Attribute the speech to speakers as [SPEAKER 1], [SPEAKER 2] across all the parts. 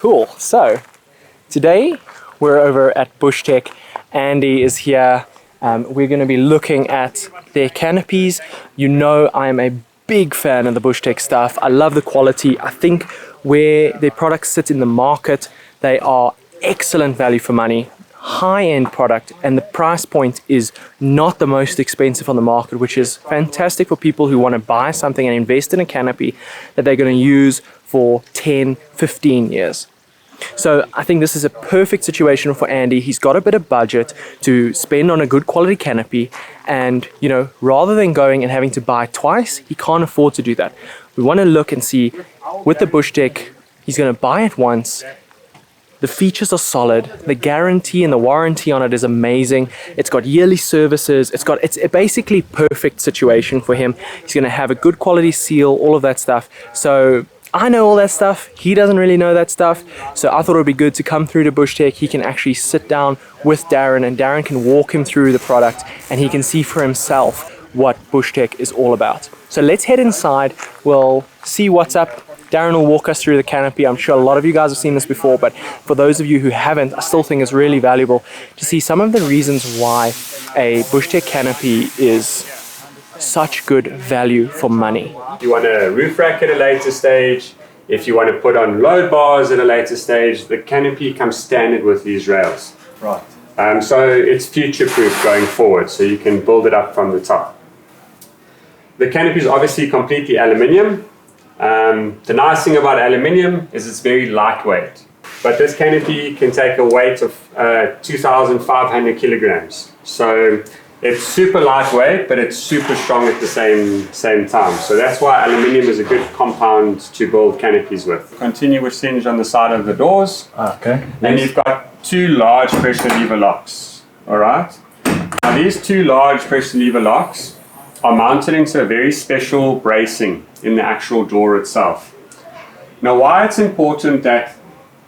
[SPEAKER 1] Cool. So today we're over at Bushtec. Andy is here. We're going to be looking at their canopies. You know I'm a big fan of the Bushtec stuff. I love the quality. I think where their products sit in the market, they are excellent value for money, high-end product, and the price point is not the most expensive on the market, which is fantastic for people who want to buy something and invest in a canopy that they're going to use for 10, 15 years. So I think this is a perfect situation for Andy. He's got a bit of budget to spend on a good quality canopy, and you know, rather than going and having to buy twice, he can't afford to do that. We want to look and see with the Bushtec, he's going to buy it once. The features are solid. The guarantee and the warranty on it is amazing. It's got yearly services. It's a basically perfect situation for him. He's going to have a good quality seal, all of that stuff. So I know all that stuff. He doesn't really know that stuff. So I thought it would be good to come through to Bushtec. He can actually sit down with Darren, and Darren can walk him through the product, and he can see for himself what Bushtec is all about. So let's head inside. We'll see what's up. Darren will walk us through the canopy. I'm sure a lot of you guys have seen this before, but for those of you who haven't, I still think it's really valuable to see some of the reasons why a Bushtec canopy is such good value for money.
[SPEAKER 2] If you want a roof rack at a later stage, if you want to put on load bars at a later stage, the canopy comes standard with these rails.
[SPEAKER 1] Right.
[SPEAKER 2] So it's future-proof going forward, so you can build it up from the top. The canopy is obviously completely aluminium. The nice thing about aluminium is it's very lightweight, but this canopy can take a weight of 2,500 kilograms. So it's super lightweight, but it's super strong at the same time. So that's why aluminium is a good compound to build canopies with. Continue with singe on the side of the doors.
[SPEAKER 1] Okay.
[SPEAKER 2] And you've got two large pressure lever locks. All right. Now these two large pressure lever locks are mounted into a very special bracing in the actual door itself. Now why it's important that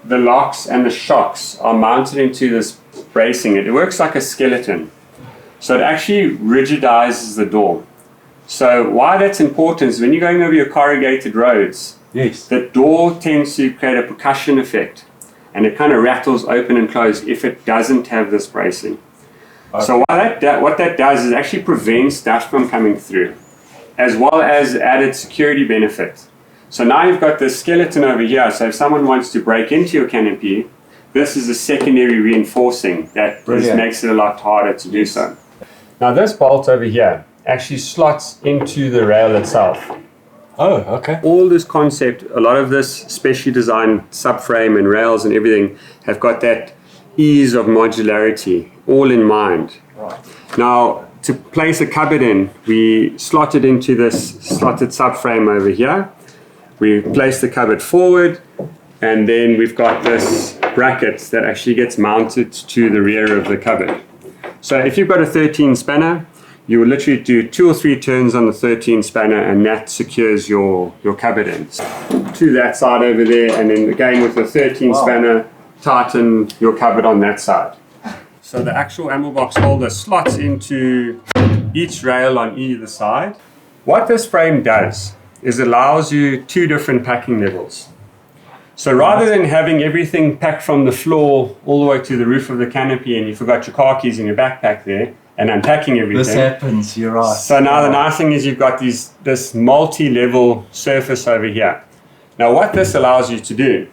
[SPEAKER 2] the locks and the shocks are mounted into this bracing, it works like a skeleton. So it actually rigidizes the door. So why that's important is when you're going over your corrugated roads,
[SPEAKER 1] yes,
[SPEAKER 2] the door tends to create a percussion effect, and it kind of rattles open and close if it doesn't have this bracing. Okay. So what that does is actually prevents dust from coming through, as well as added security benefit. So now you've got this skeleton over here, so if someone wants to break into your canopy, this is a secondary reinforcing that makes it a lot harder to do so. Now this bolt over here actually slots into the rail itself.
[SPEAKER 1] Oh, okay.
[SPEAKER 2] All this concept, a lot of this specially designed subframe and rails and everything have got that ease of modularity all in mind.
[SPEAKER 1] Right.
[SPEAKER 2] Now to place a cupboard in, we slot it into this slotted subframe over here. We place the cupboard forward, and then we've got this bracket that actually gets mounted to the rear of the cupboard. So if you've got a 13 spanner, you will literally do 2 or 3 turns on the 13 spanner, and that secures your cupboard in. To that side over there, and then again with the 13 spanner, tighten your cupboard on that side. So the actual ammo box holder slots into each rail on either side. What this frame does is allows you 2 different packing levels. So rather than having everything packed from the floor all the way to the roof of the canopy, and you forgot your car keys in your backpack there, and unpacking everything.
[SPEAKER 1] This happens, you're right.
[SPEAKER 2] So now the nice thing is you've got this multi-level surface over here. Now what this allows you to do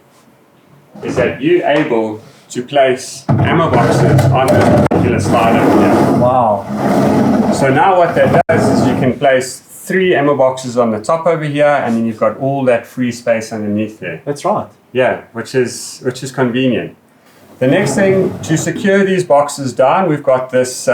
[SPEAKER 2] is that you're able to place ammo boxes on this particular slide over here.
[SPEAKER 1] Wow.
[SPEAKER 2] So now what that does is you can place 3 ammo boxes on the top over here, and then you've got all that free space underneath there.
[SPEAKER 1] That's right.
[SPEAKER 2] Yeah, which is convenient. The next thing, to secure these boxes down, we've got this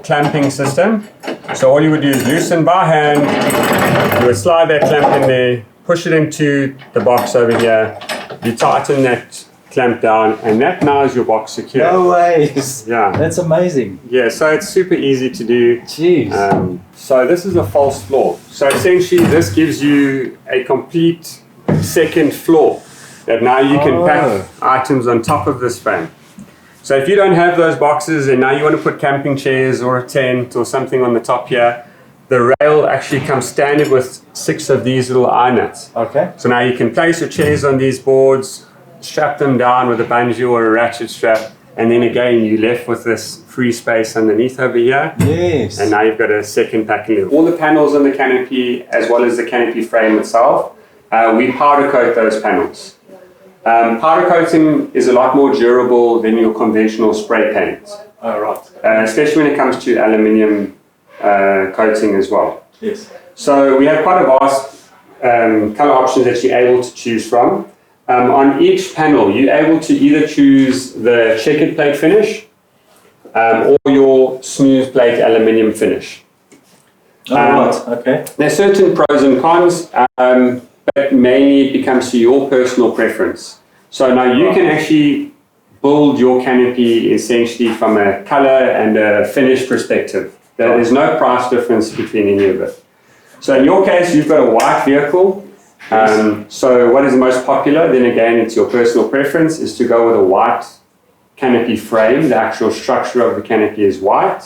[SPEAKER 2] clamping system. So all you would do is loosen by hand, you would slide that clamp in there, push it into the box over here, you tighten that clamp down, and that now is your box secure.
[SPEAKER 1] No ways.
[SPEAKER 2] Yeah.
[SPEAKER 1] That's amazing.
[SPEAKER 2] Yeah, so it's super easy to do.
[SPEAKER 1] Jeez.
[SPEAKER 2] So this is a false floor. So essentially this gives you a complete second floor that now you can pack items on top of this frame. So if you don't have those boxes and now you want to put camping chairs or a tent or something on the top here, the rail actually comes standard with 6 of these little eye nuts.
[SPEAKER 1] Okay.
[SPEAKER 2] So now you can place your chairs on these boards, strap them down with a bungee or a ratchet strap, and then again you're left with this free space underneath over here.
[SPEAKER 3] Yes.
[SPEAKER 2] And now you've got a second packing level. All the panels on the canopy, as well as the canopy frame itself, we powder coat those panels. Powder coating is a lot more durable than your conventional spray paint.
[SPEAKER 3] Oh, right.
[SPEAKER 2] Especially when it comes to aluminium coating as well.
[SPEAKER 3] Yes.
[SPEAKER 2] So we have quite a vast color options that you're able to choose from. On each panel, you're able to either choose the checkered plate finish or your smooth plate aluminium finish.
[SPEAKER 3] Oh, right. Okay.
[SPEAKER 2] There's certain pros and cons, but mainly it becomes to your personal preference. So now you can actually build your canopy essentially from a color and a finish perspective. There's no price difference between any of it. So in your case, you've got a white vehicle. So what is the most popular? Then again, it's your personal preference, is to go with a white canopy frame. The actual structure of the canopy is white.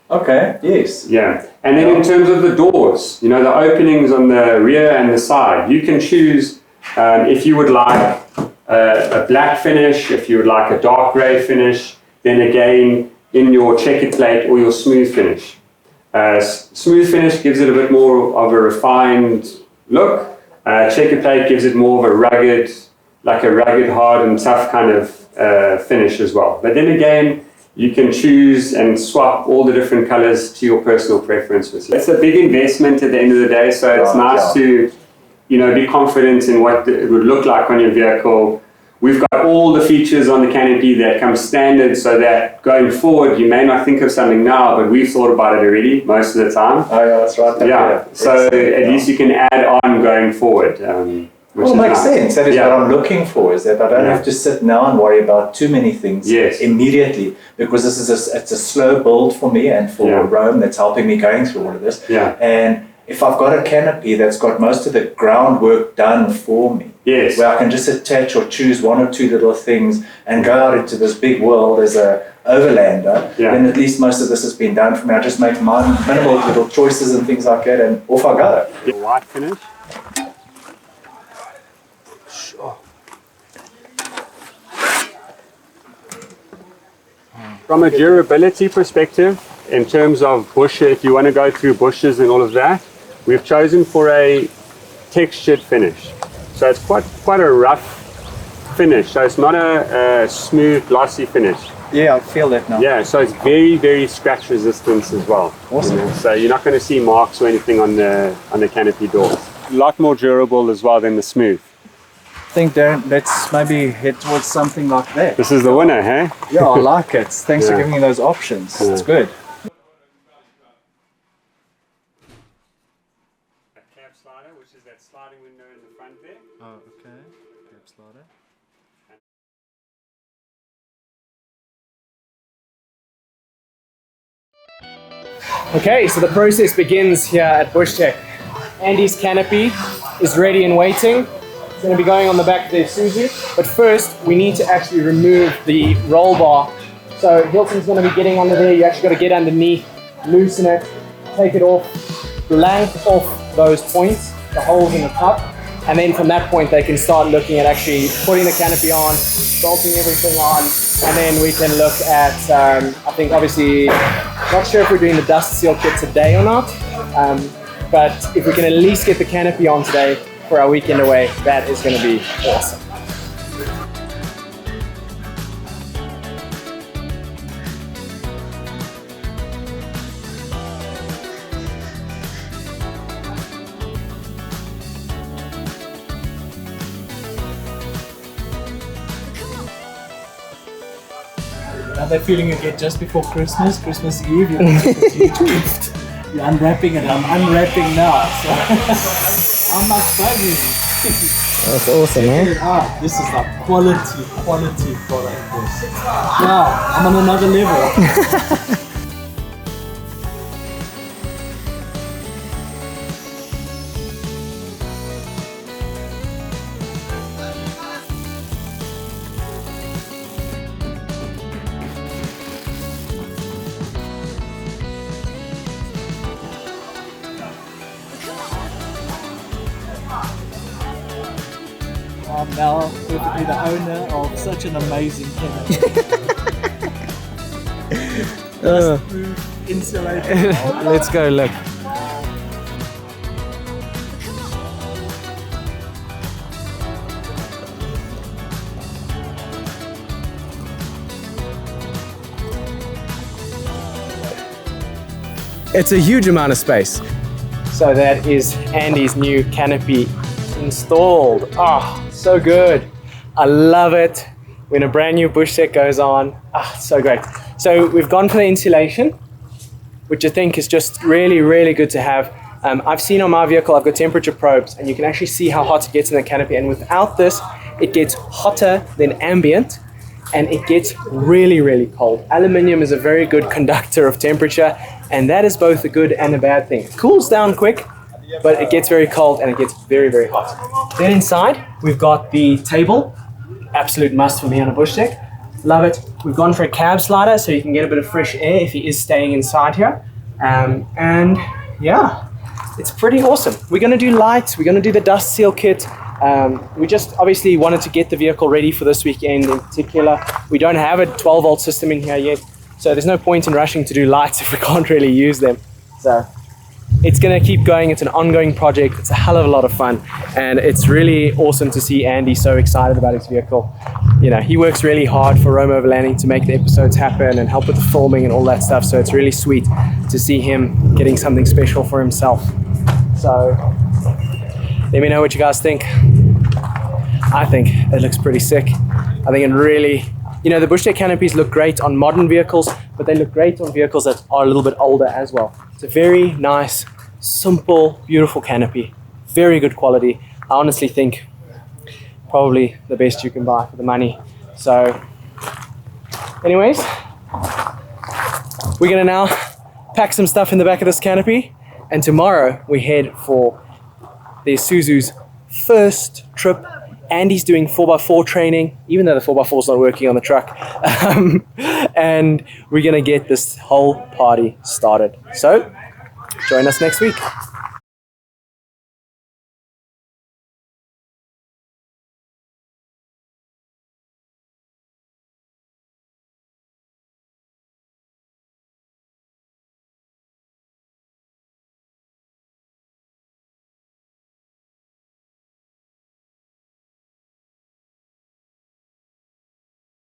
[SPEAKER 3] Okay, yes.
[SPEAKER 2] Yeah. And then in terms of the doors, you know, the openings on the rear and the side, you can choose if you would like a black finish, if you would like a dark grey finish, then again in your checkered plate or your smooth finish. Smooth finish gives it a bit more of a refined look. Checkered plate gives it more of a rugged, hard and tough kind of finish as well. But then again, you can choose and swap all the different colors to your personal preferences. It's a big investment at the end of the day, so it's nice to, you know, be confident in what it would look like on your vehicle. We've got all the features on the canopy that come standard, so that going forward, you may not think of something now, but we've thought about it already most of the time.
[SPEAKER 3] Oh yeah, that's right.
[SPEAKER 2] Yeah, so at least you can add on going forward.
[SPEAKER 3] Well, it makes sense. That is what I'm looking for, is that I don't have to sit now and worry about too many things immediately, because this is it's a slow build for me and for Rome that's helping me going through all of this.
[SPEAKER 2] Yeah.
[SPEAKER 3] And if I've got a canopy that's got most of the groundwork done for me, where I can just attach or choose one or two little things and go out into this big world as a overlander, then at least most of this has been done for me. I just make my minimal little choices and things like that, and off I go.
[SPEAKER 2] White finish. From a durability perspective, in terms of bush, if you want to go through bushes and all of that, we've chosen for a textured finish. So it's quite a rough finish. So it's not a smooth, glossy finish.
[SPEAKER 3] Yeah, I feel that now.
[SPEAKER 2] Yeah, so it's very, very scratch resistant as well.
[SPEAKER 3] Awesome.
[SPEAKER 2] You know? So you're not going to see marks or anything on the canopy doors. A lot more durable as well than the smooth.
[SPEAKER 3] I think, Darren, let's maybe head towards something like that.
[SPEAKER 2] This is the winner, hey?
[SPEAKER 3] Yeah, I like it. Thanks for giving me those options. It's good.
[SPEAKER 2] A cab slider, which is that sliding window in the front there.
[SPEAKER 3] Oh, okay. Cab slider.
[SPEAKER 1] Okay, so the process begins here at Bushtec. Andy's canopy is ready and waiting. It's going to be going on the back of the Isuzu, but first we need to actually remove the roll bar. So Hilton's going to be getting under there. You actually got to get underneath, loosen it, take it off, blank off those points, the holes in the top, and then from that point they can start looking at actually putting the canopy on, bolting everything on, and then we can look at, I think obviously, not sure if we're doing the dust seal kit today or not, but if we can at least get the canopy on today for our weekend away, that is going to be awesome.
[SPEAKER 4] That feeling you get just before Christmas Eve, you get a huge gift. You're unwrapping it, I'm unwrapping now. So how much fun is
[SPEAKER 1] That's awesome, man.
[SPEAKER 4] This is like quality product. This. Wow, I'm on another level. now perfectly the owner of such an amazing canopy. Dust-proof, insulated.
[SPEAKER 1] Let's go look. It's a huge amount of space. So that is Andy's new canopy installed. Ah, so good. I love it when a brand new Bushtec goes on. Ah, so great. So we've gone for the insulation, which I think is just really, really good to have. I've seen on my vehicle, I've got temperature probes, and you can actually see how hot it gets in the canopy. And without this, it gets hotter than ambient, and it gets really, really cold. Aluminium is a very good conductor of temperature, and that is both a good and a bad thing. It cools down quick, but it gets very cold and it gets very, very hot. Then inside, we've got the table. Absolute must for me on a Bushtec. Love it. We've gone for a cab slider so you can get a bit of fresh air if he is staying inside here. And yeah, it's pretty awesome. We're going to do lights. We're going to do the dust seal kit. We just obviously wanted to get the vehicle ready for this weekend in particular. We don't have a 12 volt system in here yet, so there's no point in rushing to do lights if we can't really use them. So it's going to keep going. It's an ongoing project. It's a hell of a lot of fun, and it's really awesome to see Andy so excited about his vehicle. You know, he works really hard for Rome Overlanding to make the episodes happen and help with the filming and all that stuff, so it's really sweet to see him getting something special for himself. So let me know what you guys think. I think it looks pretty sick. I think it really, you know, the Bushtec canopies look great on modern vehicles, but they look great on vehicles that are a little bit older as well. It's a very nice, simple, beautiful canopy. Very good quality. I honestly think probably the best you can buy for the money. So anyways, we're gonna now pack some stuff in the back of this canopy, and tomorrow we head for the Isuzu's first trip. Andy's doing 4x4 training, even though the 4x4 is not working on the truck. And we're gonna get this whole party started. So join us next week.